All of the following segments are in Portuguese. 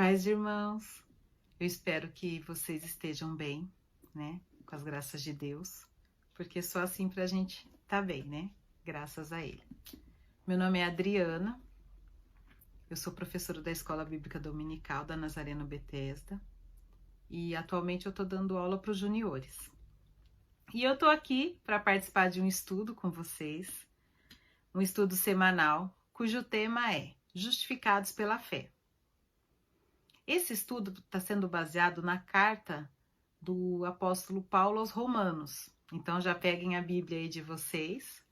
Paz, irmãos. Eu espero que vocês estejam bem, né? Com as graças de Deus, porque só assim pra gente tá bem, né? Graças a Ele. Meu nome é Adriana, eu sou professora da Escola Bíblica Dominical da Nazareno Bethesda e atualmente eu tô dando aula para os juniores. E eu tô aqui para participar de um estudo com vocês, um estudo semanal, cujo tema é Justificados pela Fé. Esse estudo está sendo baseado na carta do apóstolo Paulo aos Romanos. Então já peguem a Bíblia aí de vocês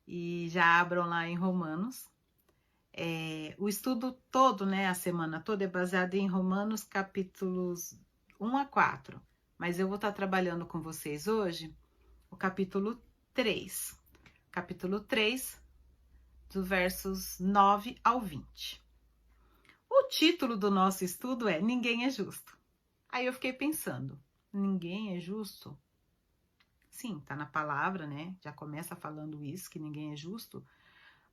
e já abram lá em Romanos. O estudo todo, né, a semana toda é baseado em Romanos capítulos 1 a 4. Mas eu vou estar trabalhando com vocês hoje o capítulo 3. Capítulo 3, dos versos 9 ao 20. O título do nosso estudo é Ninguém é Justo. Aí eu fiquei pensando, ninguém é justo? Sim, tá na palavra, né? Já começa falando isso, que ninguém é justo.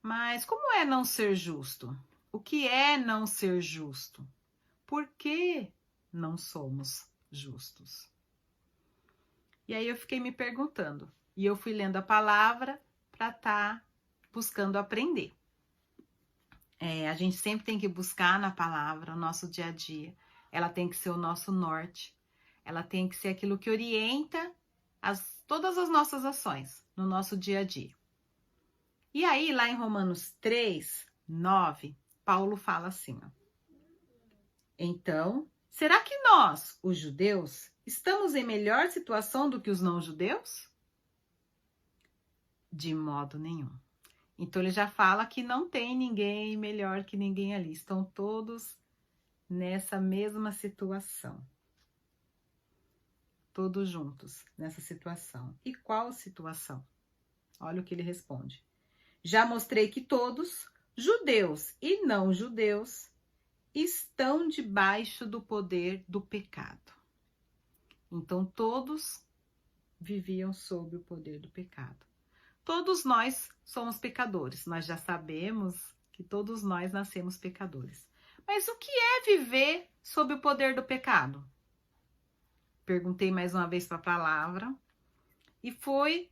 Mas como é não ser justo? O que é não ser justo? Por que não somos justos? E aí eu fiquei me perguntando. E eu fui lendo a palavra para estar buscando aprender. A gente sempre tem que buscar na palavra o nosso dia a dia. Ela tem que ser o nosso norte. Ela tem que ser aquilo que orienta todas as nossas ações no nosso dia a dia. E aí, lá em Romanos 3, 9, Paulo fala assim, ó. Então, será que nós, os judeus, estamos em melhor situação do que os não-judeus? De modo nenhum. Então, ele já fala que não tem ninguém melhor que ninguém ali. Estão todos nessa mesma situação. Todos juntos nessa situação. E qual situação? Olha o que ele responde. Já mostrei que todos, judeus e não judeus, estão debaixo do poder do pecado. Então, todos viviam sob o poder do pecado. Todos nós somos pecadores. Nós já sabemos que todos nós nascemos pecadores. Mas o que é viver sob o poder do pecado? Perguntei mais uma vez para a palavra e foi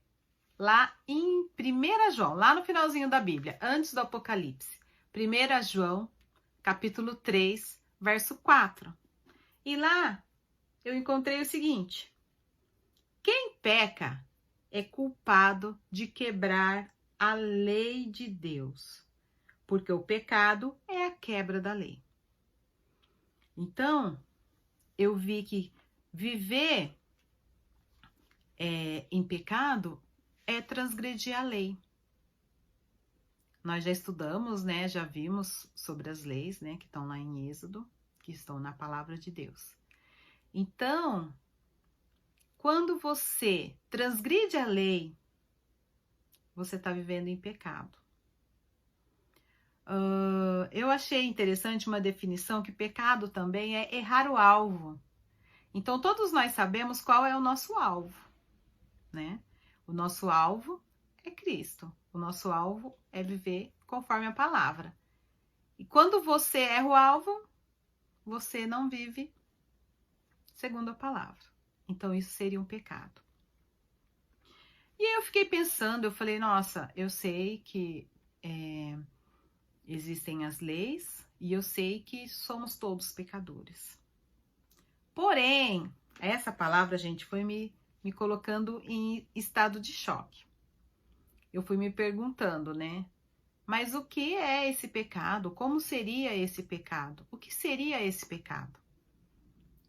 lá em 1 João, lá no finalzinho da Bíblia, antes do Apocalipse. 1 João, capítulo 3, verso 4. E lá eu encontrei o seguinte: quem peca é culpado de quebrar a lei de Deus, porque o pecado é a quebra da lei. Então, eu vi que viver em pecado é transgredir a lei. Nós já estudamos, né? Já vimos sobre as leis, né? Que estão lá em Êxodo, que estão na palavra de Deus. Então, quando você transgride a lei, você está vivendo em pecado. Eu achei interessante uma definição que pecado também é errar o alvo. Então, todos nós sabemos qual é o nosso alvo, né? O nosso alvo é Cristo. O nosso alvo é viver conforme a palavra. E quando você erra o alvo, você não vive segundo a palavra. Então, isso seria um pecado. E aí eu fiquei pensando, eu falei, nossa, eu sei que existem as leis e eu sei que somos todos pecadores. Porém, essa palavra, gente, foi me colocando em estado de choque. Eu fui me perguntando, né? Mas o que é esse pecado? Como seria esse pecado? O que seria esse pecado?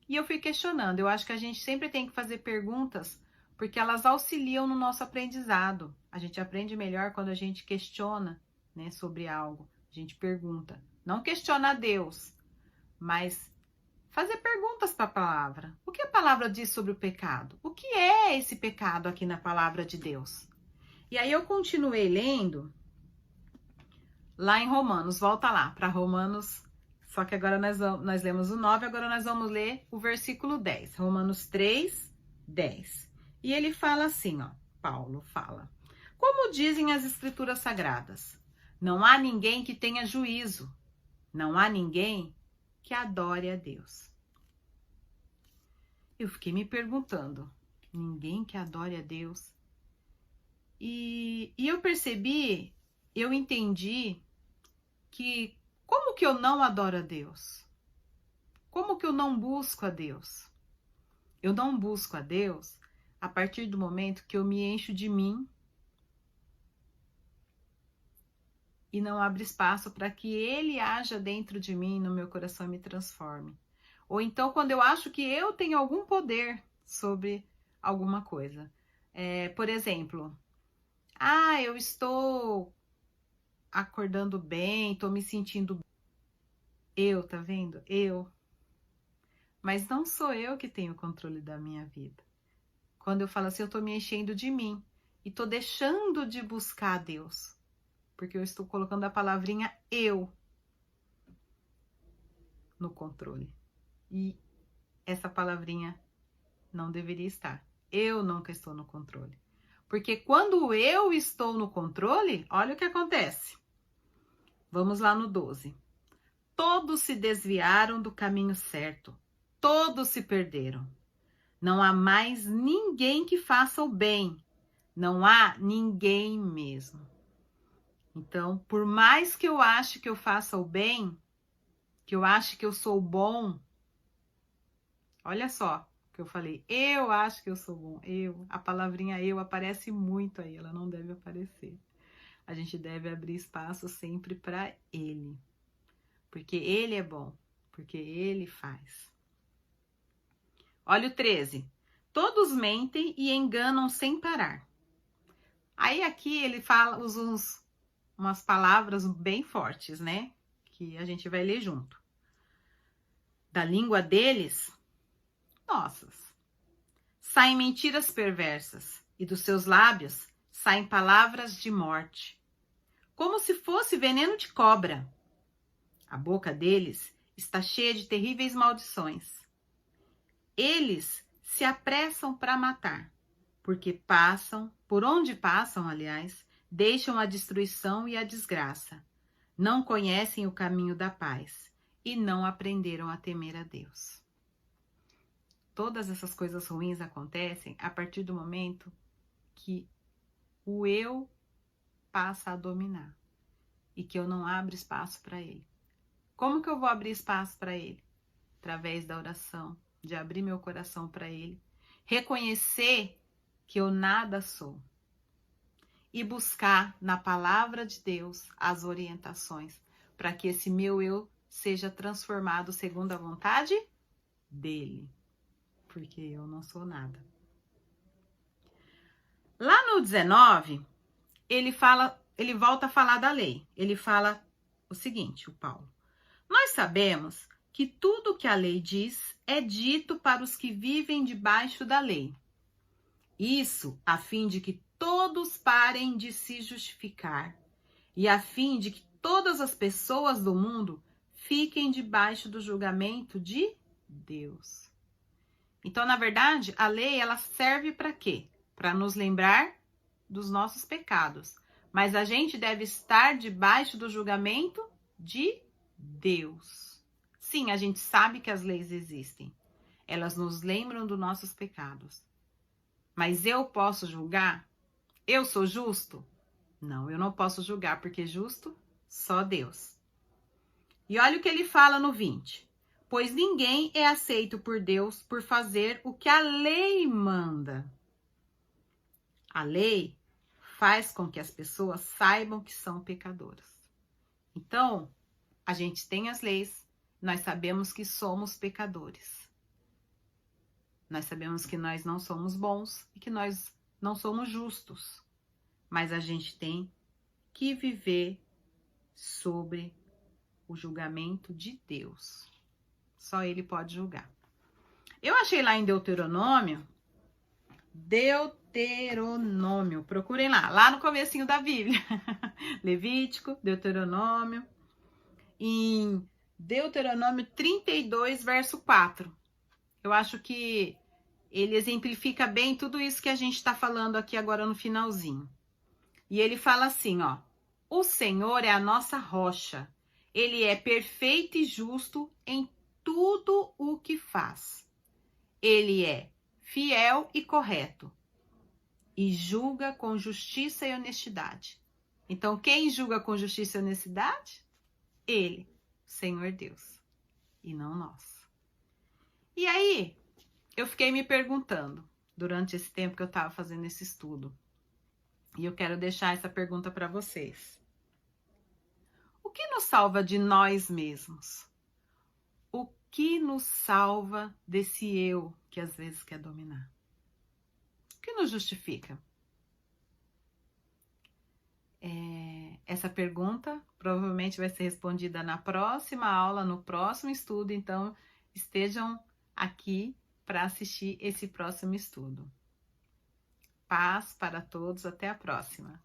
E eu fui questionando. Eu acho que a gente sempre tem que fazer perguntas porque elas auxiliam no nosso aprendizado. A gente aprende melhor quando a gente questiona, né, sobre algo. A gente pergunta. Não questiona a Deus, mas fazer perguntas para a palavra. O que a palavra diz sobre o pecado? O que é esse pecado aqui na palavra de Deus? E aí eu continuei lendo lá em Romanos. Volta lá para Romanos. Só que agora nós lemos o 9, agora nós vamos ler o versículo 10. Romanos 3, 10. E ele fala assim, ó. Paulo fala. Como dizem as escrituras sagradas, não há ninguém que tenha juízo. Não há ninguém que adore a Deus. Eu fiquei me perguntando, ninguém que adore a Deus? E eu percebi, eu entendi que como que eu não adoro a Deus? Como que eu não busco a Deus? Eu não busco a Deus a partir do momento que eu me encho de mim e não abro espaço para que Ele haja dentro de mim, no meu coração e me transforme. Ou então quando eu acho que eu tenho algum poder sobre alguma coisa. Por exemplo, eu estou acordando bem, estou me sentindo bem. Tá vendo? Mas não sou eu que tenho o controle da minha vida. Quando eu falo assim, eu estou me enchendo de mim e estou deixando de buscar a Deus. Porque eu estou colocando a palavrinha eu no controle. E essa palavrinha não deveria estar. Eu nunca estou no controle. Porque quando eu estou no controle, olha o que acontece. Vamos lá no 12. Todos se desviaram do caminho certo. Todos se perderam. Não há mais ninguém que faça o bem. Não há ninguém mesmo. Então, por mais que eu ache que eu faça o bem, que eu ache que eu sou bom, olha só o que eu falei, eu acho que eu sou bom, a palavrinha eu aparece muito aí, ela não deve aparecer. A gente deve abrir espaço sempre para Ele, porque Ele é bom, porque Ele faz. Olha o 13. Todos mentem e enganam sem parar. Aí aqui ele fala, usa umas palavras bem fortes, né? Que a gente vai ler junto. Da língua deles, nossas, saem mentiras perversas, e dos seus lábios saem palavras de morte, como se fosse veneno de cobra. A boca deles está cheia de terríveis maldições. Eles se apressam para matar, porque por onde passam, aliás, deixam a destruição e a desgraça. Não conhecem o caminho da paz e não aprenderam a temer a Deus. Todas essas coisas ruins acontecem a partir do momento que o eu passa a dominar e que eu não abro espaço para ele. Como que eu vou abrir espaço para ele? Através da oração, de abrir meu coração para ele, reconhecer que eu nada sou e buscar na palavra de Deus as orientações para que esse meu eu seja transformado segundo a vontade dele, porque eu não sou nada. Lá no 19, ele volta a falar da lei. Ele fala o seguinte, o Paulo: nós sabemos que tudo o que a lei diz é dito para os que vivem debaixo da lei. Isso a fim de que todos parem de se justificar e a fim de que todas as pessoas do mundo fiquem debaixo do julgamento de Deus. Então, na verdade, a lei ela serve para quê? Para nos lembrar dos nossos pecados. Mas a gente deve estar debaixo do julgamento de Deus. Sim, a gente sabe que as leis existem. Elas nos lembram dos nossos pecados. Mas eu posso julgar? Eu sou justo? Não, eu não posso julgar, porque justo só Deus. E olha o que ele fala no 20. Pois ninguém é aceito por Deus por fazer o que a lei manda. A lei faz com que as pessoas saibam que são pecadoras. Então, a gente tem as leis, nós sabemos que somos pecadores. Nós sabemos que nós não somos bons e que nós não somos justos. Mas a gente tem que viver sobre o julgamento de Deus. Só Ele pode julgar. Eu achei lá em Deuteronômio, procurem lá no comecinho da Bíblia. Levítico, Deuteronômio, em Deuteronômio 32, verso 4. Eu acho que ele exemplifica bem tudo isso que a gente está falando aqui agora no finalzinho. E ele fala assim, ó: o Senhor é a nossa rocha, Ele é perfeito e justo em tudo o que faz. Ele é fiel e correto e julga com justiça e honestidade. Então, quem julga com justiça e honestidade? Ele, Senhor Deus, e não nós. E aí, eu fiquei me perguntando, durante esse tempo que eu estava fazendo esse estudo, e eu quero deixar essa pergunta para vocês. O que nos salva de nós mesmos? O que nos salva desse eu que às vezes quer dominar? O que nos justifica? Essa pergunta provavelmente vai ser respondida na próxima aula, no próximo estudo, então estejam aqui para assistir esse próximo estudo. Paz para todos, até a próxima.